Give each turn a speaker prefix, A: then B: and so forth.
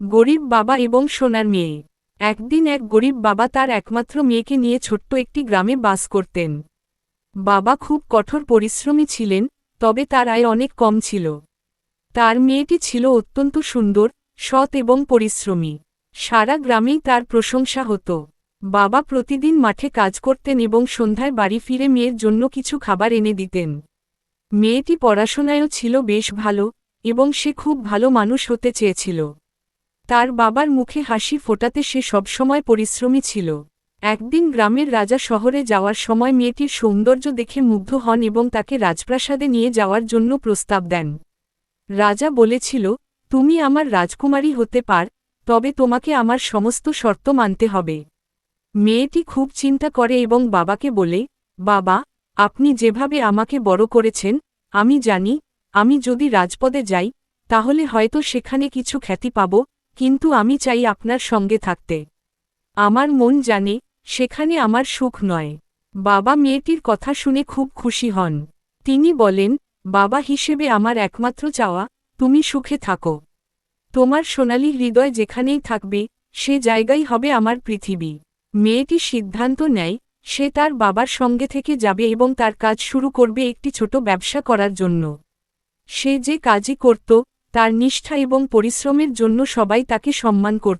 A: গরিব বাবা এবং সোনার মেয়ে। একদিন এক গরিব বাবা তার একমাত্র মেয়েকে নিয়ে ছোট্ট একটি গ্রামে বাস করতেন। বাবা খুব কঠোর পরিশ্রমী ছিলেন, তবে তার আয় অনেক কম ছিল। তার মেয়েটি ছিল অত্যন্ত সুন্দর, সৎ এবং পরিশ্রমী। সারা গ্রামেই তার প্রশংসা হতো। বাবা প্রতিদিন মাঠে কাজ করতেন এবং সন্ধ্যায় বাড়ি ফিরে মেয়ের জন্য কিছু খাবার এনে দিতেন। মেয়েটি পড়াশোনায়ও ছিল বেশ ভালো, এবং সে খুব ভালো মানুষ হতে চেয়েছিল। তার বাবার মুখে হাসি ফোটাতে সে সবসময় পরিশ্রমী ছিল। একদিন গ্রামের রাজা শহরে যাওয়ার সময় মেয়েটির সৌন্দর্য দেখে মুগ্ধ হন এবং তাকে রাজপ্রাসাদে নিয়ে যাওয়ার জন্য প্রস্তাব দেন। রাজা বলেছিল, তুমি আমার রাজকুমারী হতে পার, তবে তোমাকে আমার সমস্ত শর্ত মানতে হবে। মেয়েটি খুব চিন্তা করে এবং বাবাকে বলে, বাবা, আপনি যেভাবে আমাকে বড় করেছেন, আমি জানি, আমি যদি রাজপদে যাই, তাহলে হয়তো সেখানে কিছু খ্যাতি পাব, কিন্তু আমি চাই আপনার সঙ্গে থাকতে। আমার মন জানে, সেখানে আমার সুখ নয়। বাবা মেয়েটির কথা শুনে খুব খুশি হন। তিনি বলেন, বাবা হিসেবে আমার একমাত্র চাওয়া, তুমি সুখে থাকো। তোমার সোনালী হৃদয় যেখানেই থাকবে, সে জায়গাই হবে আমার পৃথিবী। মেয়েটি সিদ্ধান্ত নেয়, সে তার বাবার সঙ্গে থেকে যাবে এবং তার কাজ শুরু করবে একটি ছোট ব্যবসা করার জন্য। সে যে কাজই করত, তার নিষ্ঠা এবং পরিশ্রমের জন্য সবাই তাকে সম্মান করত।